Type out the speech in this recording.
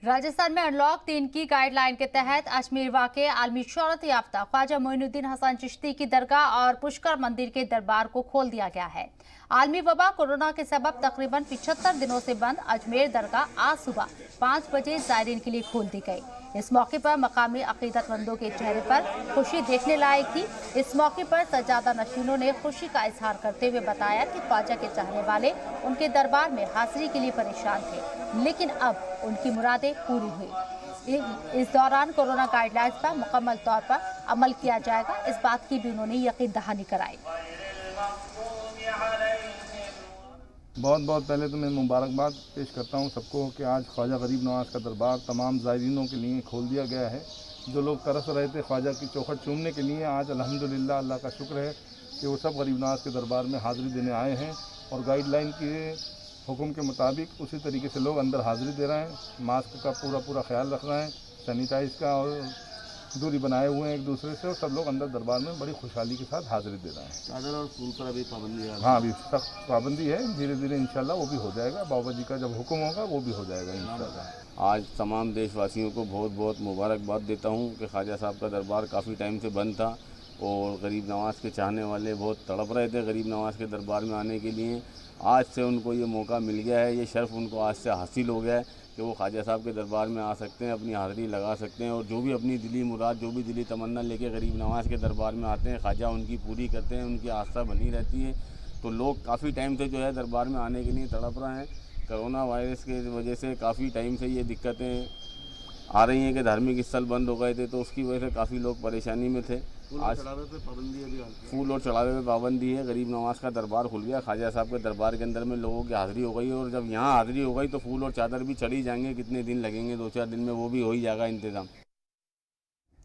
राजस्थान में अनलॉक 3 की गाइडलाइन के तहत अजमेर वाक़े आलमी शोहरत याफ्ता ख्वाजा मोइनुद्दीन हसन चिश्ती की दरगाह और पुष्कर मंदिर के दरबार को खोल दिया गया है। आलमी वबा कोरोना के सबब तकरीबन 75 दिनों से बंद अजमेर दरगाह आज सुबह 5 बजे जायरीन के लिए खोल दी गई। इस मौके पर मकामी अकीदतमंदों के चेहरे पर खुशी देखने लायक थी। इस मौके पर सज्जादा नशीनों ने खुशी का इजहार करते हुए बताया कि ख्वाजा के चाहने वाले उनके दरबार में हाजिरी के लिए परेशान थे, लेकिन अब उनकी मुरादें पूरी हुई। इस दौरान कोरोना गाइडलाइंस पर मुकम्मल तौर पर अमल किया जाएगा, इस बात की भी उन्होंने यकीन दहानी कराई। बहुत बहुत पहले तो मैं मुबारकबाद पेश करता हूं सबको कि आज ख्वाजा गरीब नवाज का दरबार तमाम ज़ायरीनों के लिए खोल दिया गया है। जो लोग तरस रहे थे ख्वाजा की चौखट चूमने के लिए, आज अल्हम्दुलिल्लाह अल्लाह का शुक्र है कि वो सब गरीब नवाज के दरबार में हाज़िरी देने आए हैं और गाइडलाइन के हुक्म के मुताबिक उसी तरीके से लोग अंदर हाज़िरी दे रहे हैं। मास्क का पूरा ख्याल रख रहे हैं, सैनिटाइज का, और दूरी बनाए हुए हैं एक दूसरे से, और सब लोग अंदर दरबार में बड़ी खुशहाली के साथ हाज़िरी दे रहे हैं। चादर और फूल पर अभी पाबंदी है? हाँ, अभी सख्त पाबंदी है, धीरे धीरे इंशाल्लाह वो भी हो जाएगा। बाबा जी का जब हुक्म होगा वो भी हो जाएगा इंशाल्लाह। आज तमाम देशवासियों को बहुत बहुत मुबारकबाद देता हूँ कि ख्वाजा साहब का दरबार काफ़ी टाइम से बंद था और गरीब नवाज के चाहने वाले बहुत तड़प रहे थे गरीब नवाज के दरबार में आने के लिए। आज से उनको ये मौका मिल गया है, ये शर्फ़ उनको आज से हासिल हो गया है कि वो ख्वाजा साहब के दरबार में आ सकते हैं, अपनी हाज़िरी लगा सकते हैं और जो भी अपनी दिली मुराद, जो भी दिली तमन्ना लेके गरीब नवाज के दरबार में आते हैं, ख्वाजा उनकी पूरी करते हैं, उनकी आस्था बनी रहती है। तो लोग काफ़ी टाइम से जो है दरबार में आने के लिए तड़प रहे हैं। कोरोना वायरस की वजह से काफ़ी टाइम से ये दिक्कतें आ रही हैं कि धार्मिक स्थल बंद हो गए थे, तो उसकी वजह से काफ़ी लोग परेशानी में थे। आज चढ़ावे पे पाबंदी है, फूल और चढ़ावे पे पाबंदी है। गरीब नवाज का दरबार खुल गया, ख्वाजा साहब के दरबार के अंदर में लोगों की हाज़िरी हो गई और जब यहाँ हाज़िरी हो गई तो फूल और चादर भी चढ़ी जाएंगे। कितने दिन लगेंगे, 2-4 दिन में वो भी हो ही जाएगा इंतज़ाम।